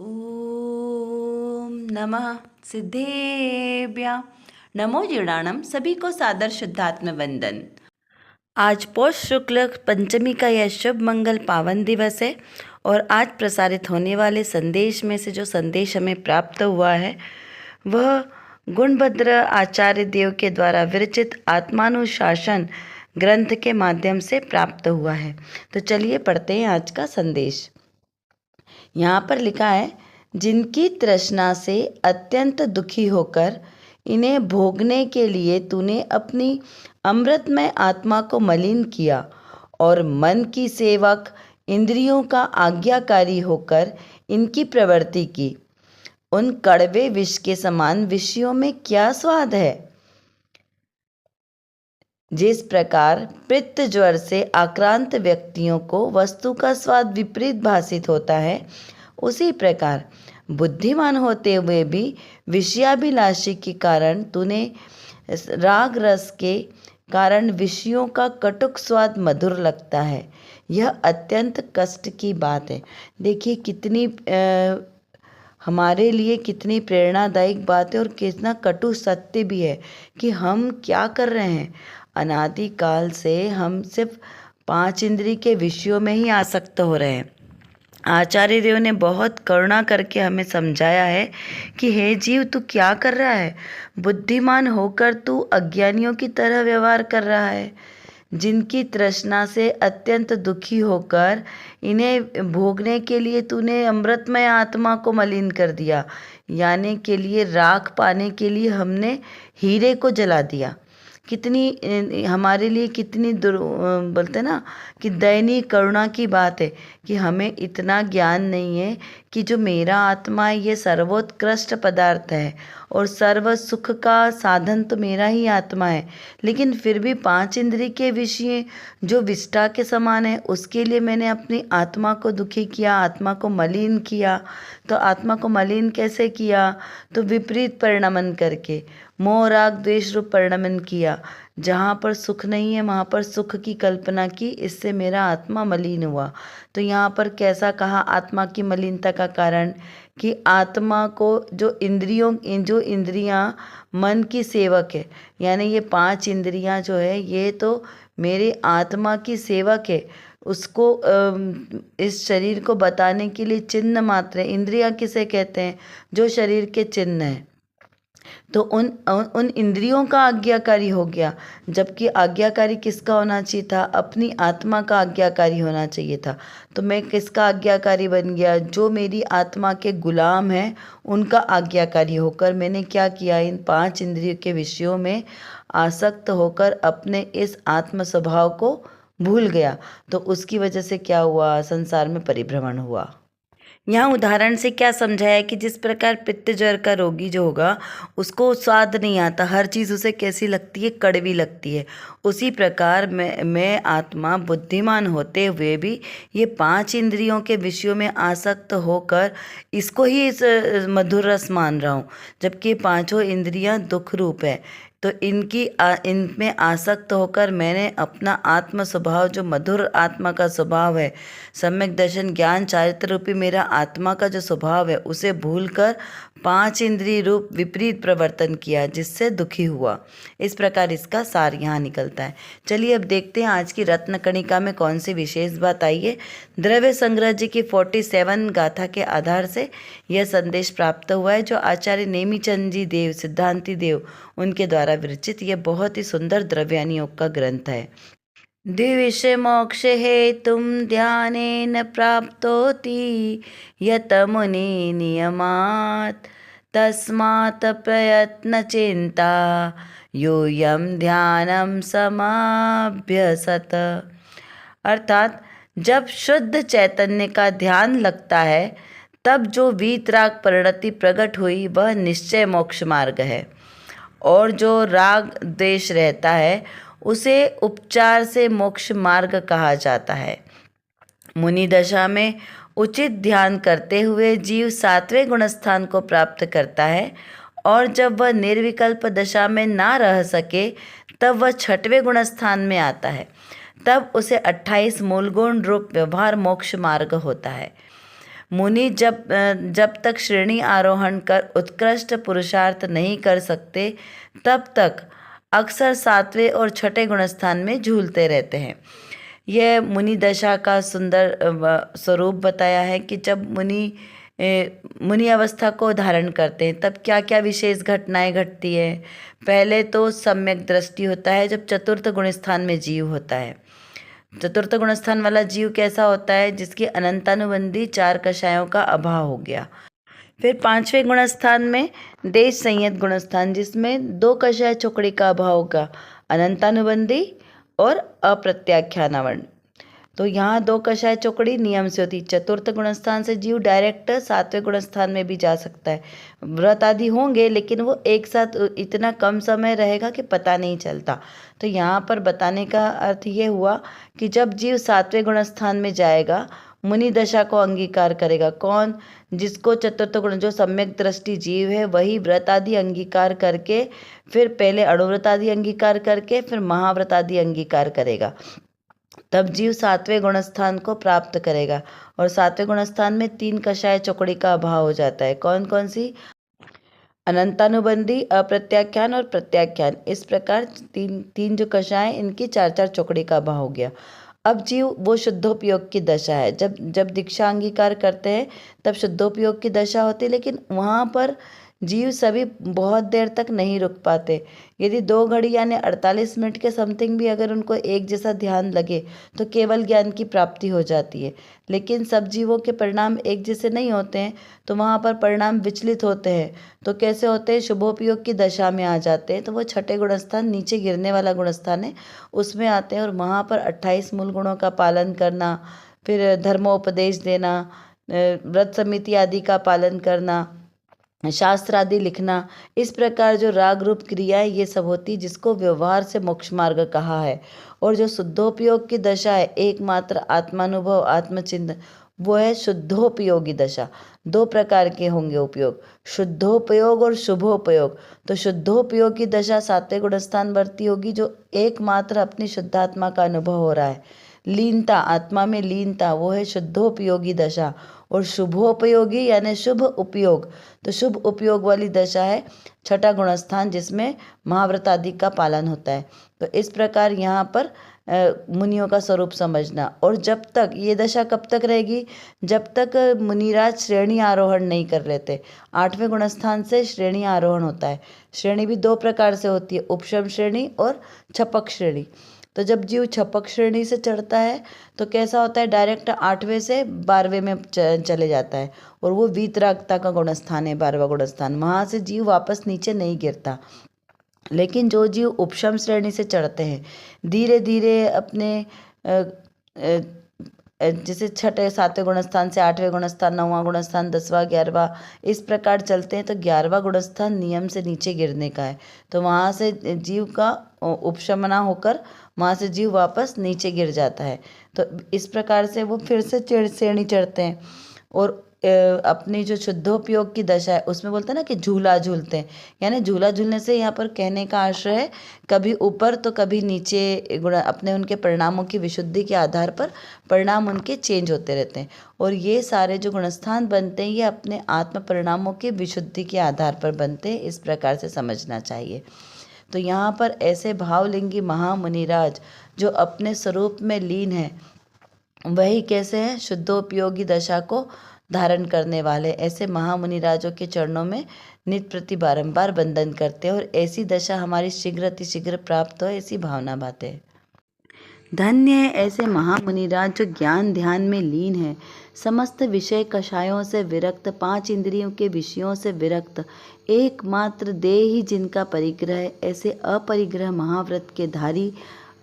ओम नमः सिद्धेभ्य नमो जीर्णाणम। सभी को सादर शुद्धात्म वंदन। आज पौष शुक्ल पंचमी का यह शुभ मंगल पावन दिवस है और आज प्रसारित होने वाले संदेश में से जो संदेश हमें प्राप्त हुआ है वह गुणभद्र आचार्य देव के द्वारा विरचित आत्मानुशासन ग्रंथ के माध्यम से प्राप्त हुआ है। तो चलिए पढ़ते हैं आज का संदेश। यहाँ पर लिखा है, जिनकी तृष्णा से अत्यंत दुखी होकर इन्हें भोगने के लिए तूने अपनी अमृतमय आत्मा को मलिन किया और मन की सेवक इंद्रियों का आज्ञाकारी होकर इनकी प्रवृत्ति की। उन कड़वे विष के समान विषयों में क्या स्वाद है? जिस प्रकार पित्त ज्वर से आक्रांत व्यक्तियों को वस्तु का स्वाद विपरीत भासित होता है, उसी प्रकार बुद्धिमान होते हुए भी विषयाभिलाषी के कारण तूने राग रस के कारण विषयों का कटुक स्वाद मधुर लगता है। यह अत्यंत कष्ट की बात है। देखिए कितनी हमारे लिए कितनी प्रेरणादायक बात है और कितना कटु सत्य भी है कि हम क्या कर रहे हैं। अनादिकाल से हम सिर्फ 5 इंद्रिय के विषयों में ही आसक्त हो रहे हैं। आचार्य देव ने बहुत करुणा करके हमें समझाया है कि हे जीव, तू क्या कर रहा है? बुद्धिमान होकर तू अज्ञानियों की तरह व्यवहार कर रहा है। जिनकी तृष्णा से अत्यंत दुखी होकर इन्हें भोगने के लिए तूने अमृतमय आत्मा को मलिन कर दिया, यानी के लिए राख पाने के लिए हमने हीरे को जला दिया। कितनी हमारे लिए कितनी बोलते ना कि दयनीय करुणा की बात है कि हमें इतना ज्ञान नहीं है कि जो मेरा आत्मा है ये सर्वोत्कृष्ट पदार्थ है और सर्व सुख का साधन तो मेरा ही आत्मा है, लेकिन फिर भी 5 इंद्रिय के विषय जो विष्ठा के समान है उसके लिए मैंने अपनी आत्मा को दुखी किया, आत्मा को मलिन किया। तो आत्मा को मलिन कैसे किया? तो विपरीत परिणमन करके, मोह राग द्वेष रूप परिणमन किया। जहाँ पर सुख नहीं है वहाँ पर सुख की कल्पना की, इससे मेरा आत्मा मलिन हुआ। तो यहाँ पर कैसा कहा आत्मा की मलिनता का कारण कि आत्मा को जो इंद्रियां मन की सेवक है, यानी ये 5 इंद्रियां जो है ये तो मेरे आत्मा की सेवक है। उसको इस शरीर को बताने के लिए चिन्ह मात्र है। इंद्रियां किसे कहते हैं? जो शरीर के चिन्ह हैं। तो उन इंद्रियों का आज्ञाकारी हो गया, जबकि आज्ञाकारी किसका होना चाहिए था? अपनी आत्मा का आज्ञाकारी होना चाहिए था। तो मैं किसका आज्ञाकारी बन गया? जो मेरी आत्मा के गुलाम हैं उनका आज्ञाकारी होकर मैंने क्या किया? इन 5 इंद्रियों के विषयों में आसक्त होकर अपने इस आत्म स्वभाव को भूल गया। तो उसकी वजह से क्या हुआ? संसार में परिभ्रमण हुआ। यहाँ उदाहरण से क्या समझाया कि जिस प्रकार पित्त ज्वर का रोगी जो होगा उसको स्वाद नहीं आता, हर चीज़ उसे कैसी लगती है? कड़वी लगती है। उसी प्रकार मैं आत्मा बुद्धिमान होते हुए भी ये 5 इंद्रियों के विषयों में आसक्त होकर इसको ही इस मधुर रस मान रहा हूँ, जबकि 5 इंद्रियाँ दुख रूप है। तो इनमें आसक्त होकर मैंने अपना आत्म स्वभाव, जो मधुर आत्मा का स्वभाव है, सम्यक दर्शन ज्ञान चारित्र रूपी मेरा आत्मा का जो स्वभाव है, उसे भूलकर 5 इंद्रिय रूप विपरीत प्रवर्तन किया, जिससे दुखी हुआ। इस प्रकार इसका सार यहाँ निकलता है। चलिए अब देखते हैं आज की रत्न कणिका में कौन सी विशेष बात आई है। द्रव्य संग्रह जी की 47 गाथा के आधार से यह संदेश प्राप्त हुआ है, जो आचार्य नेमीचंद जी देव, सिद्धांति देव, उनके द्वारा विरचित यह बहुत ही सुंदर द्रव्यानि योग का ग्रंथ है। द्विविष मोक्ष हेतुं ध्यानेन प्राप्तोति यत मुनि नियमात् तस्मात् प्रयत्न चिंता यूयं ध्यानम समाभ्यसत। अर्थात जब शुद्ध चैतन्य का ध्यान लगता है तब जो वीतराग परिणति प्रकट हुई वह निश्चय मोक्ष मार्ग है, और जो राग द्वेष रहता है उसे उपचार से मोक्ष मार्ग कहा जाता है। मुनि दशा में उचित ध्यान करते हुए जीव 7वें गुणस्थान को प्राप्त करता है, और जब वह निर्विकल्प दशा में ना रह सके तब वह 6वें गुणस्थान में आता है। तब उसे 28 मूल गुण रूप व्यवहार मोक्ष मार्ग होता है। मुनि जब तक श्रेणी आरोहण कर उत्कृष्ट पुरुषार्थ नहीं कर सकते तब तक अक्सर सातवें और छठे गुणस्थान में झूलते रहते हैं। यह मुनि दशा का सुंदर स्वरूप बताया है कि जब मुनि अवस्था को धारण करते हैं तब क्या क्या विशेष घटनाएं घटती है। पहले तो सम्यक दृष्टि होता है जब चतुर्थ गुणस्थान में जीव होता है। चतुर्थ गुणस्थान वाला जीव कैसा होता है? जिसकी अनंतानुबंधी 4 कषायों का अभाव हो गया। फिर 5वें गुणस्थान में देश संयत गुणस्थान, जिसमें 2 कषाय चौकड़ी का अभाव होगा, अनंतानुबंधी और अप्रत्याख्यान आवरण। तो यहाँ 2 कषाय चौकड़ी नियम से होती। चतुर्थ गुणस्थान से जीव डायरेक्ट 7वें गुणस्थान में भी जा सकता है। व्रत आदि होंगे लेकिन वो एक साथ इतना कम समय रहेगा कि पता नहीं चलता। तो यहाँ पर बताने का अर्थ ये हुआ कि जब जीव 7वें गुणस्थान में जाएगा, मुनि दशा को अंगीकार करेगा। कौन? जिसको चतुर्थ गुण, जो सम्यक दृष्टि जीव है, वही व्रत आदि अंगीकार करके, फिर पहले अणुव्रत आदि अंगीकार करके फिर महाव्रत आदि अंगीकार करेगा। तब जीव 7वें गुणस्थान को प्राप्त करेगा। और 7वें गुणस्थान में 3 कषाय चौकड़ी का अभाव हो जाता है। कौन कौन सी? अनंतानुबंधी, अप्रत्याख्यान और प्रत्याख्यान। इस प्रकार तीन जो कषाय, इनकी 4-4 चौकड़ी का अभाव हो गया। अब जीव वो शुद्धोपयोग की दशा है। जब दीक्षा अंगीकार करते हैं तब शुद्धोपयोग की दशा होती है, लेकिन वहाँ पर जीव सभी बहुत देर तक नहीं रुक पाते। यदि 2 घड़ी यानी 48 मिनट के समथिंग भी अगर उनको एक जैसा ध्यान लगे तो केवल ज्ञान की प्राप्ति हो जाती है। लेकिन सब जीवों के परिणाम एक जैसे नहीं होते हैं, तो वहाँ पर परिणाम विचलित होते हैं। तो कैसे होते हैं? शुभोपयोग की दशा में आ जाते हैं। तो वो छठे गुणस्थान, नीचे गिरने वाला गुणस्थान है, उसमें आते हैं। और वहाँ पर 28 मूल गुणों का पालन करना, फिर धर्मोपदेश देना, व्रत समिति आदि का पालन करना, शास्त्र आदि लिखना, इस प्रकार जो राग रूप क्रियाएं ये सब होती, जिसको व्यवहार से मोक्ष मार्ग कहा है। और जो शुद्धोपयोग की दशा है, एकमात्र आत्मानुभव, आत्मचिंतन, वो है शुद्धोपयोगी दशा। 2 प्रकार के होंगे उपयोग, शुद्धोपयोग और शुभोपयोग। तो शुद्धोपयोग की दशा 7वें गुणस्थान वर्ती होगी, जो एकमात्र अपनी शुद्धात्मा का अनुभव हो रहा है, लीनता, आत्मा में लीनता, वो है शुद्धोपयोगी दशा। और शुभोपयोगी यानी शुभ उपयोग, तो शुभ उपयोग वाली दशा है 6ठा गुणस्थान, जिसमें महाव्रत आदि का पालन होता है। तो इस प्रकार यहाँ पर मुनियों का स्वरूप समझना। और जब तक ये दशा कब तक रहेगी? जब तक मुनिराज श्रेणी आरोहण नहीं कर लेते। 8वें गुणस्थान से श्रेणी आरोहण होता है। श्रेणी भी 2 प्रकार से होती है, उपशम श्रेणी और छपक श्रेणी। तो जब जीव छपक श्रेणी से चढ़ता है तो कैसा होता है? डायरेक्ट 8वें से 12वें में चले जाता है। और वो वीतरागता का गुणस्थान है, 12वां गुणस्थान। वहाँ से जीव वापस नीचे नहीं गिरता। लेकिन जो जीव उपशम श्रेणी से चढ़ते हैं, धीरे धीरे अपने जैसे 6ठे 7वें गुणस्थान से 8वें गुणस्थान, 9वां गुणस्थान, 10वां, 11वां, इस प्रकार चलते हैं। तो 11वां गुणस्थान नियम से नीचे गिरने का है। तो वहाँ से जीव का उपशमना होकर वहाँ से जीव वापस नीचे गिर जाता है। तो इस प्रकार से वो फिर से श्रेणी चढ़ते हैं। और अपनी जो शुद्धोपयोग की दशा है, उसमें बोलते हैं ना कि झूला झूलते हैं, यानी झूला झूलने से यहाँ पर कहने का आशय है कभी ऊपर तो कभी नीचे, अपने उनके परिणामों की विशुद्धि के आधार पर परिणाम उनके चेंज होते रहते हैं। और ये सारे जो गुणस्थान बनते हैं, ये अपने आत्म परिणामों की विशुद्धि के आधार पर बनते हैं। इस प्रकार से समझना चाहिए। तो यहाँ पर ऐसे भावलिंगी महामुनिराज जो अपने स्वरूप में लीन है, वही कैसे हैं? शुद्धोपयोगी दशा को धारण करने वाले। ऐसे महामुनिराजों के चरणों में नित प्रति बारंबार बंधन करते हैं। और ऐसी दशा हमारी शीघ्र अतिशीघ्र प्राप्त हो, ऐसी भावना बातें। धन्य है ऐसे महामुनिराज जो ज्ञान ध्यान में लीन है, समस्त विषय कषायों से विरक्त, 5 इंद्रियों के विषयों से विरक्त, एकमात्र देह ही जिनका परिग्रह है। ऐसे अपरिग्रह महाव्रत के धारी,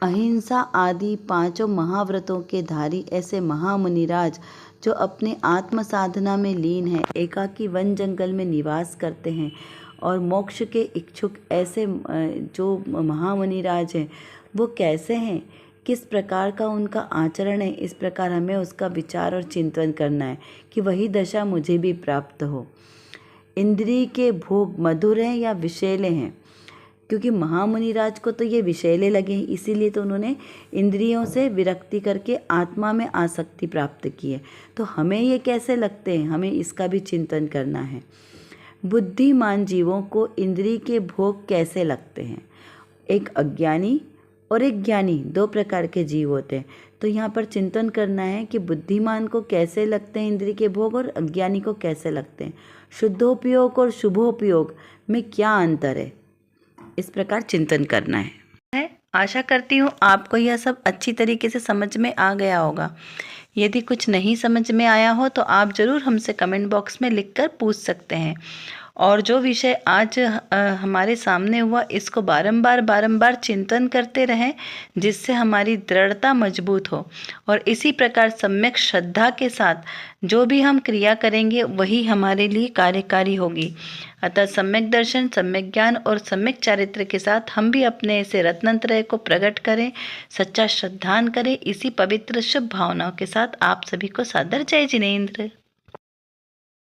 अहिंसा आदि 5 महाव्रतों के धारी, ऐसे महामुनिराज जो अपने आत्म साधना में लीन है, एकाकी वन जंगल में निवास करते हैं और मोक्ष के इच्छुक, ऐसे जो महामुनिराज हैं वो कैसे हैं, किस प्रकार का उनका आचरण है, इस प्रकार हमें उसका विचार और चिंतन करना है कि वही दशा मुझे भी प्राप्त हो। इंद्रिय के भोग मधुर हैं या विषैले हैं, क्योंकि महामुनिराज को तो ये विषैले लगे, इसीलिए तो उन्होंने इंद्रियों से विरक्ति करके आत्मा में आसक्ति प्राप्त की है। तो हमें ये कैसे लगते हैं, हमें इसका भी चिंतन करना है। बुद्धिमान जीवों को इंद्रिय के भोग कैसे लगते हैं? एक अज्ञानी और एक ज्ञानी, दो प्रकार के जीव होते हैं। तो यहाँ पर चिंतन करना है कि बुद्धिमान को कैसे लगते हैं इंद्रिय के भोग और अज्ञानी को कैसे लगते हैं। शुद्धोपयोग और शुभोपयोग में क्या अंतर है, इस प्रकार चिंतन करना है। आशा करती हूँ आपको यह सब अच्छी तरीके से समझ में आ गया होगा। यदि कुछ नहीं समझ में आया हो तो आप ज़रूर हमसे कमेंट बॉक्स में लिखकर पूछ सकते हैं। और जो विषय आज हमारे सामने हुआ, इसको बारंबार चिंतन करते रहें, जिससे हमारी दृढ़ता मजबूत हो। और इसी प्रकार सम्यक श्रद्धा के साथ जो भी हम क्रिया करेंगे वही हमारे लिए कार्यकारी होगी। अतः सम्यक दर्शन, सम्यक ज्ञान और सम्यक चारित्र के साथ हम भी अपने ऐसे रत्नत्रय को प्रकट करें, सच्चा श्रद्धान करें। इसी पवित्र शुभ भावनाओं के साथ आप सभी को सादर जय जिनेंद्र।